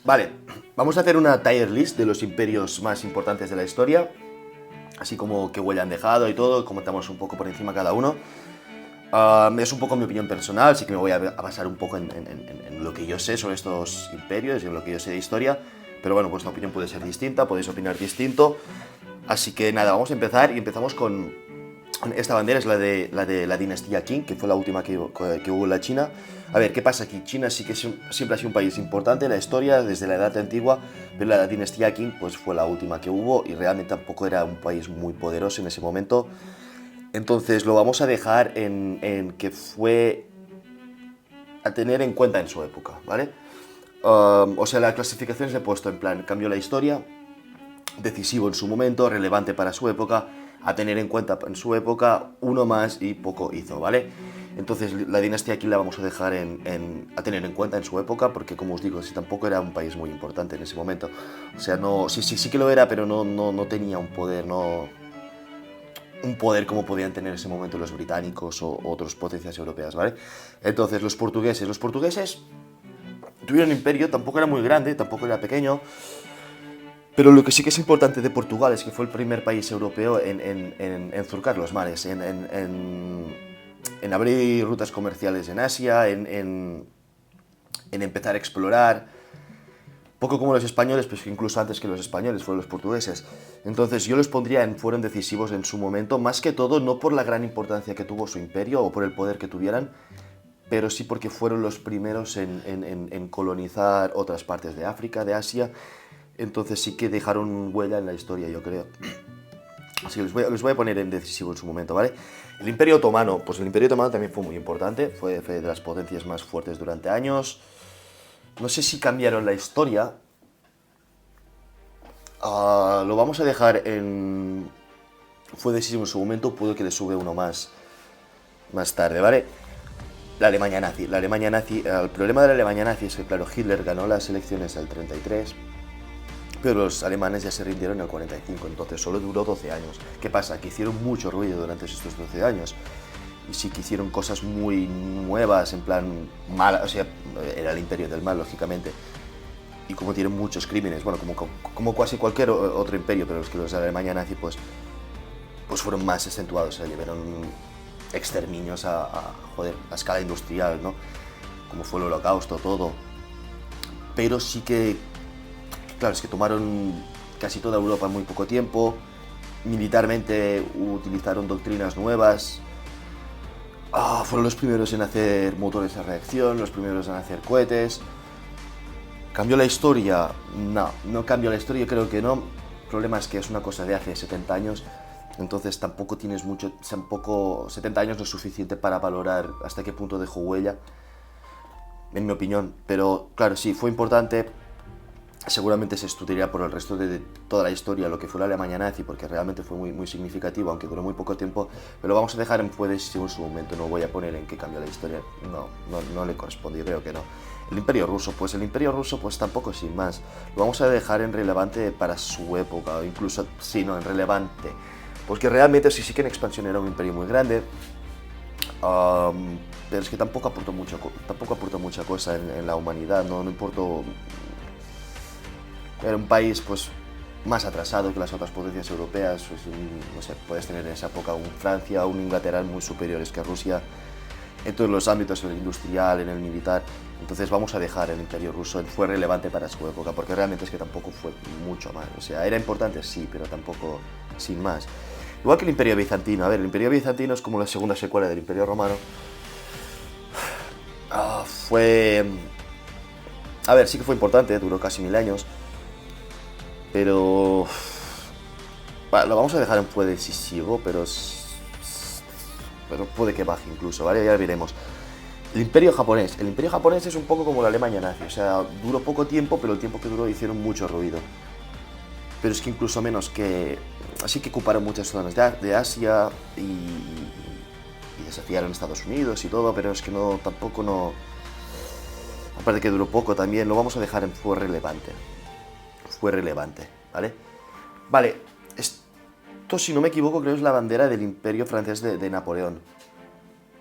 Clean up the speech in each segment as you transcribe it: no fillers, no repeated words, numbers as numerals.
Vale, vamos a hacer una tier list de los imperios más importantes de la historia, así como qué huella han dejado y todo, comentamos un poco por encima cada uno. Es un poco mi opinión personal, así que me voy a basar un poco en lo que yo sé sobre estos imperios y en lo que yo sé de historia, pero bueno, vuestra opinión puede ser distinta, podéis opinar distinto. Así que nada, vamos a empezar y empezamos con esta bandera, es la dinastía Qing, que fue la última que hubo en la China. A ver, ¿qué pasa aquí? China sí que siempre ha sido un país importante en la historia, desde la Edad Antigua, pero la dinastía Qing pues, fue la última que hubo y realmente tampoco era un país muy poderoso en ese momento. Entonces lo vamos a dejar en que fue a tener en cuenta en su época, ¿vale? O sea, la clasificación se ha puesto en plan, cambió la historia, decisivo en su momento, relevante para su época, a tener en cuenta en su época, uno más y poco hizo, ¿vale? Entonces la dinastía aquí la vamos a dejar a tener en cuenta en su época, porque como os digo, sí, tampoco era un país muy importante en ese momento. O sea, no, sí que lo era, pero no tenía un poder, un poder como podían tener en ese momento los británicos o otras potencias europeas, ¿vale? Entonces los portugueses tuvieron un imperio, tampoco era muy grande, tampoco era pequeño, pero lo que sí que es importante de Portugal es que fue el primer país europeo en surcar los mares, en abrir rutas comerciales en Asia, en empezar a explorar. Poco como los españoles, pues incluso antes que los españoles fueron los portugueses. Entonces yo los pondría fueron decisivos en su momento, más que todo no por la gran importancia que tuvo su imperio o por el poder que tuvieran, pero sí porque fueron los primeros en colonizar otras partes de África, de Asia. Entonces sí que dejaron huella en la historia, yo creo. Así que les voy a poner en decisivo en su momento, ¿vale? El Imperio Otomano, pues el Imperio Otomano también fue muy importante, fue de las potencias más fuertes durante años. No sé si cambiaron la historia. Lo vamos a dejar en... Fue decisivo en su momento, puede que le sube uno más tarde, ¿vale? La Alemania nazi. La Alemania nazi, el problema de la Alemania nazi es que, claro, Hitler ganó las elecciones al 33, pero los alemanes ya se rindieron en el 45, entonces solo duró 12 años. ¿Qué pasa? Que hicieron mucho ruido durante estos 12 años. Y sí que hicieron cosas muy nuevas, en plan malas, o sea, era el imperio del mal, lógicamente. Y como tienen muchos crímenes, bueno, como casi cualquier otro imperio, pero los de la Alemania nazi, pues fueron más acentuados, o sea, llevaron exterminios joder, a escala industrial, ¿no? Como fue el Holocausto, todo. Pero sí que, claro, es que tomaron casi toda Europa en muy poco tiempo, militarmente utilizaron doctrinas nuevas, fueron los primeros en hacer motores de reacción, los primeros en hacer cohetes. ¿Cambió la historia? No cambió la historia, creo que no. El problema es que es una cosa de hace 70 años, entonces tampoco tienes mucho, 70 años no es suficiente para valorar hasta qué punto dejó huella, en mi opinión. Pero claro, sí, fue importante. Seguramente se estudiaría por el resto de toda la historia lo que fue la Alemania nazi, porque realmente fue muy significativo, aunque duró muy poco tiempo. Pero lo vamos a dejar en fue decisivo en su momento, no voy a poner en qué cambió la historia, no le corresponde, yo creo que no. El Imperio Ruso, pues tampoco sin más. Lo vamos a dejar en relevante para su época, o incluso, sí, no, en relevante. Porque realmente sí que en expansión era un imperio muy grande, pero es que tampoco aportó mucha cosa en la humanidad, no importó. Era un país pues más atrasado que las otras potencias europeas, pues, no sé, puedes tener en esa época un Francia o un Inglaterra muy superiores que Rusia en todos los ámbitos, en el industrial, en el militar. Entonces vamos a dejar el Imperio Ruso, fue relevante para su época, porque realmente es que tampoco fue mucho más. O sea, era importante sí, pero tampoco sin más. Igual que el Imperio Bizantino. A ver, el Imperio Bizantino es como la segunda secuela del Imperio Romano. Fue... A ver, sí que fue importante, duró casi 1000 años. Pero... Bueno, lo vamos a dejar en fue decisivo, pero puede que baje incluso, ¿vale? Ya veremos. El Imperio Japonés. El Imperio Japonés es un poco como la Alemania nazi, o sea, duró poco tiempo, pero el tiempo que duró hicieron mucho ruido. Pero es que incluso menos que... Así que ocuparon muchas zonas de Asia y desafiaron a Estados Unidos y todo, pero es que tampoco no... Aparte que duró poco también, lo vamos a dejar en fue relevante. Fue relevante, ¿vale? Vale, esto si no me equivoco creo es la bandera del Imperio francés de Napoleón.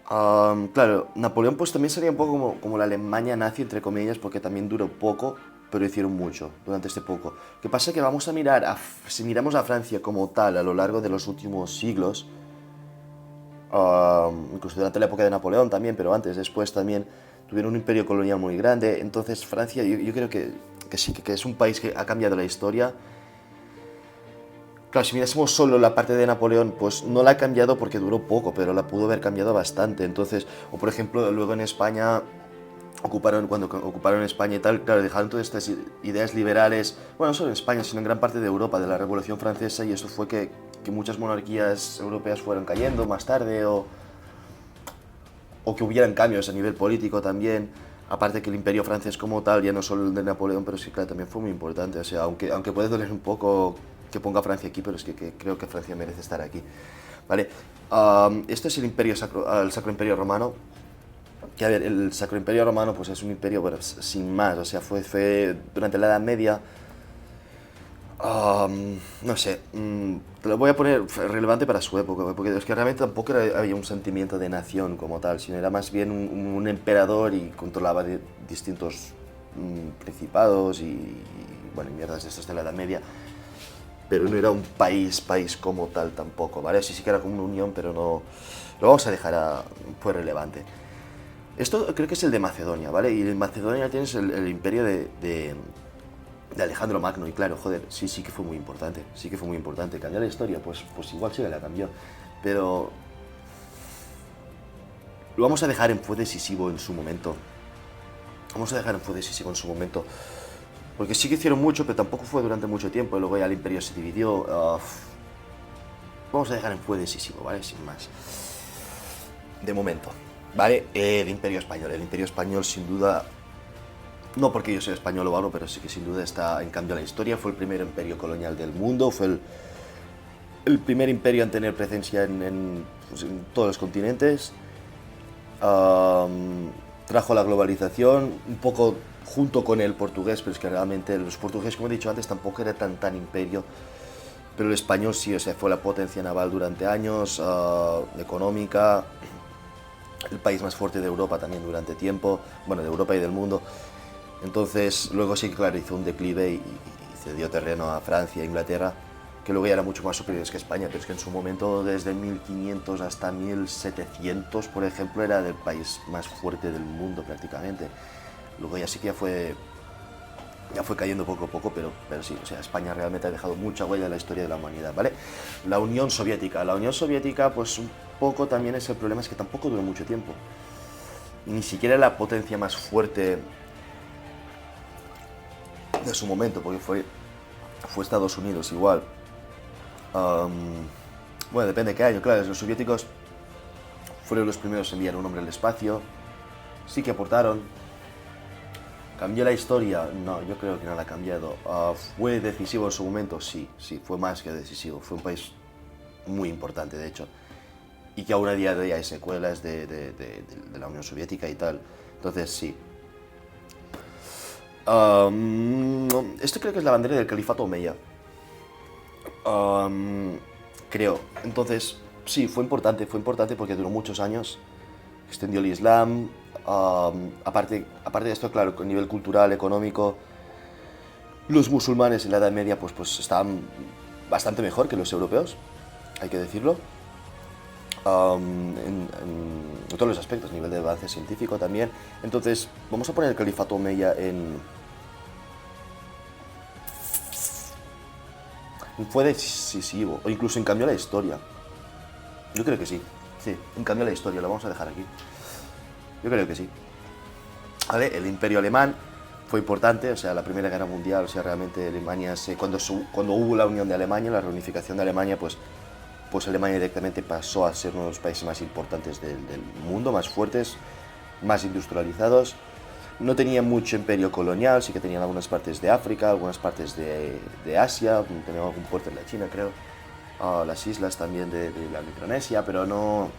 Claro, Napoleón pues también sería un poco como la Alemania nazi, entre comillas, porque también duró poco, pero hicieron mucho durante este poco. Lo que pasa es que vamos a mirar, si miramos a Francia como tal a lo largo de los últimos siglos, incluso durante la época de Napoleón también, pero antes, después también, tuvieron un imperio colonial muy grande. Entonces Francia yo creo que sí, que es un país que ha cambiado la historia. Claro, si mirásemos solo la parte de Napoleón, pues no la ha cambiado porque duró poco, pero la pudo haber cambiado bastante. Entonces, o por ejemplo, luego en España, cuando ocuparon España y tal, claro, dejaron todas estas ideas liberales, bueno, no solo en España, sino en gran parte de Europa, de la Revolución Francesa, y eso fue que muchas monarquías europeas fueron cayendo más tarde, o que hubieran cambios a nivel político también. Aparte que el imperio francés como tal, ya no solo el de Napoleón, pero sí, claro, también fue muy importante. O sea, aunque puede doler un poco que ponga Francia aquí, pero es que creo que Francia merece estar aquí. ¿Vale? Esto es el Sacro Imperio Romano. Que a ver, el Sacro Imperio Romano pues es un imperio, bueno, sin más. O sea, fue durante la Edad Media. No sé, te lo voy a poner relevante para su época, porque es que realmente tampoco había un sentimiento de nación como tal, sino era más bien un emperador y controlaba distintos principados bueno, y mierdas de estos de la Edad Media, pero no era un país como tal tampoco, ¿vale? Sí que era como una unión, pero no. Lo vamos a dejar pues relevante. Esto creo que es el de Macedonia, ¿vale? Y en Macedonia tienes el imperio de Alejandro Magno, y claro, joder, sí que fue muy importante, sí que fue muy importante. ¿Cambiar la historia? Pues igual sí que la cambió, pero lo vamos a dejar en fue decisivo en su momento. Vamos a dejar en fue decisivo en su momento, porque sí que hicieron mucho, pero tampoco fue durante mucho tiempo, y luego ya el imperio se dividió. Vamos a dejar en fue decisivo, ¿vale? Sin más. De momento, ¿vale? El imperio español sin duda. No porque yo sea español o algo, pero sí que sin duda está en cambio la historia. Fue el primer imperio colonial del mundo, fue el primer imperio en tener presencia pues, en todos los continentes. Trajo la globalización, un poco junto con el portugués, pero es que realmente los portugueses, como he dicho antes, tampoco era tan imperio. Pero el español sí, o sea, fue la potencia naval durante años, económica, el país más fuerte de Europa también durante tiempo, bueno, de Europa y del mundo. Entonces, luego sí que, claro, hizo un declive y cedió terreno a Francia e Inglaterra, que luego ya eran mucho más superiores que España, pero es que en su momento, desde 1500 hasta 1700, por ejemplo, era el país más fuerte del mundo prácticamente. Luego ya sí que ya fue cayendo poco a poco, pero sí, o sea, España realmente ha dejado mucha huella en la historia de la humanidad, ¿vale? La Unión Soviética, pues un poco también es el problema, es que tampoco duró mucho tiempo. Ni siquiera la potencia más fuerte de su momento, porque fue Estados Unidos igual. Bueno, depende de qué año, claro, los soviéticos fueron los primeros en enviar un hombre al espacio, sí que aportaron. ¿Cambió la historia? No, yo creo que no la ha cambiado. ¿Fue decisivo en su momento? Sí, fue más que decisivo. Fue un país muy importante, de hecho. Y que aún a día de hoy hay secuelas de la Unión Soviética y tal. Entonces, sí. Esto creo que es la bandera del Califato Omeya. Creo. Entonces, sí, fue importante porque duró muchos años. Extendió el Islam. Aparte de esto, claro, a nivel cultural, económico, los musulmanes en la Edad Media pues estaban bastante mejor que los europeos, hay que decirlo. En todos los aspectos, a nivel de avance científico también. Entonces, vamos a poner el Califato Omeya fue decisivo, o incluso en cambio la historia. Yo creo que sí, en cambio la historia, lo vamos a dejar aquí. Yo creo que sí. ¿Vale? El Imperio Alemán fue importante, o sea, la Primera Guerra Mundial, o sea, realmente Alemania, cuando hubo la unión de Alemania, la reunificación de Alemania, pues Alemania directamente pasó a ser uno de los países más importantes del mundo, más fuertes, más industrializados. No tenía mucho imperio colonial, sí que tenían algunas partes de África, algunas partes de Asia, tenían algún puerto en la China, creo, las islas también de la Micronesia, pero no,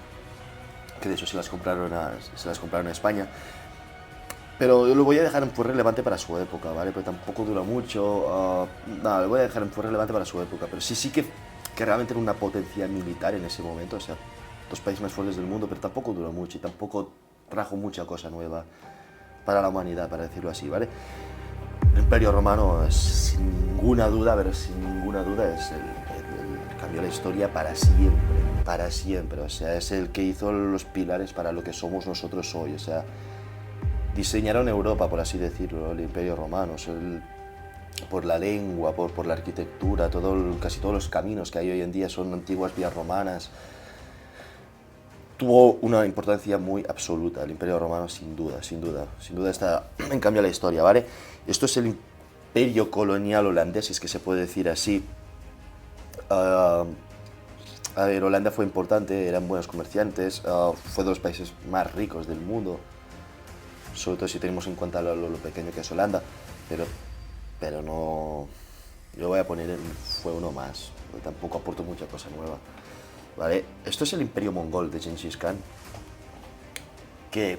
que de hecho se las compraron a España. Pero yo lo voy a dejar en fue relevante para su época, ¿vale? Pero tampoco dura mucho. Nada, lo voy a dejar en fue relevante para su época. Pero sí que realmente era una potencia militar en ese momento. O sea, los países más fuertes del mundo, pero tampoco duró mucho y tampoco trajo mucha cosa nueva para la humanidad, para decirlo así, ¿vale? El Imperio Romano es sin ninguna duda, pero sin ninguna duda es cambió la historia para siempre, para siempre. O sea, es el que hizo los pilares para lo que somos nosotros hoy. O sea, diseñaron Europa, por así decirlo, el Imperio Romano. O sea, por la lengua, por la arquitectura, casi todos los caminos que hay hoy en día son antiguas vías romanas. Tuvo una importancia muy absoluta, el Imperio Romano, sin duda, sin duda. Sin duda está en cambio la historia, ¿vale? Esto es el Imperio colonial holandés, si es que se puede decir así. A ver, Holanda fue importante, eran buenos comerciantes, fue de los países más ricos del mundo, sobre todo si tenemos en cuenta lo pequeño que es Holanda, pero no... Yo voy a poner fue uno más, tampoco aporto mucha cosa nueva. Vale, esto es el Imperio Mongol de Genghis Khan, que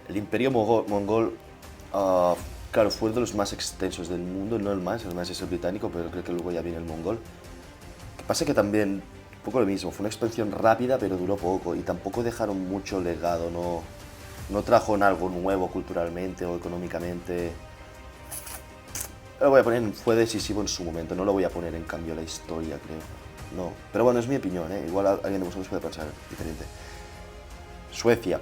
el Imperio Mongol, claro, fue de los más extensos del mundo, no el más es el británico, pero creo que luego ya viene el mongol. Lo que pasa que también, un poco lo mismo, fue una expansión rápida, pero duró poco, y tampoco dejaron mucho legado, no trajo en algo nuevo culturalmente o económicamente. Lo voy a poner, fue decisivo en su momento, no lo voy a poner en cambio la historia, creo. No, pero bueno, es mi opinión, ¿eh? Igual alguien de vosotros puede pensar diferente. Suecia.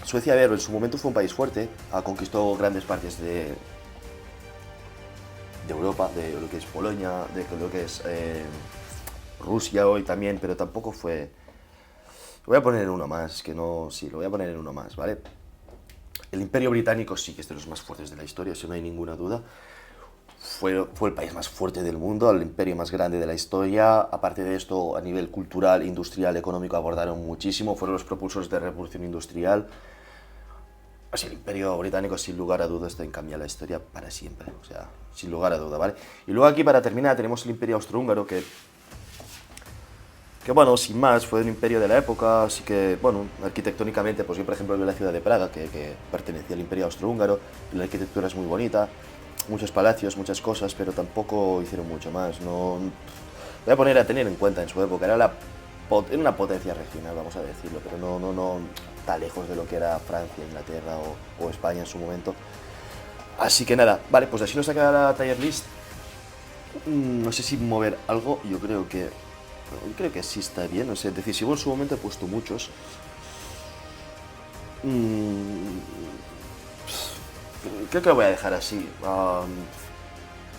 Suecia, a ver, en su momento fue un país fuerte, conquistó grandes partes de Europa, de lo que es Polonia, de lo que es Rusia hoy también, pero tampoco fue... Lo voy a poner en uno más, que no... Sí, lo voy a poner en uno más, ¿vale? El Imperio Británico sí que es de los más fuertes de la historia, eso no hay ninguna duda. Fue el país más fuerte del mundo, el imperio más grande de la historia. Aparte de esto, a nivel cultural, industrial, económico, abordaron muchísimo. Fueron los propulsores de la revolución industrial. Así, el imperio británico, sin lugar a dudas, está en cambiar la historia para siempre. O sea, sin lugar a duda, ¿vale? Y luego aquí, para terminar, tenemos el imperio austrohúngaro, que bueno, sin más, fue un imperio de la época, así que, bueno, arquitectónicamente, pues yo, por ejemplo, veo la ciudad de Praga, que pertenecía al imperio austrohúngaro, y la arquitectura es muy bonita. Muchos palacios, muchas cosas, pero tampoco hicieron mucho más. No, voy a poner a tener en cuenta en su época, era una potencia regional, vamos a decirlo, pero no está lejos de lo que era Francia, Inglaterra o España en su momento. Así que nada, vale, pues así nos ha quedado la tier list. No sé si mover algo, yo creo que sí está bien, no sé, decisivo en su momento he puesto muchos. Creo que lo voy a dejar así.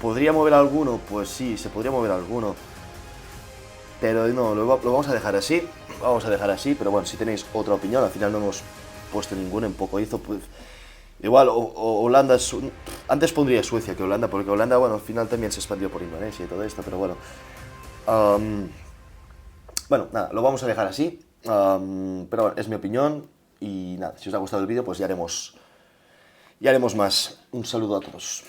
¿Podría mover alguno? Pues sí, se podría mover alguno. Pero no, lo vamos a dejar así. Vamos a dejar así, pero bueno, si tenéis otra opinión, al final no hemos puesto ninguno, en poco hizo, pues... Igual, Holanda es antes pondría Suecia que Holanda, porque Holanda, bueno, al final también se expandió por Indonesia y todo esto, pero bueno. Bueno, nada, lo vamos a dejar así. Pero bueno, es mi opinión. Y nada, si os ha gustado el vídeo, pues ya haremos más. Un saludo a todos.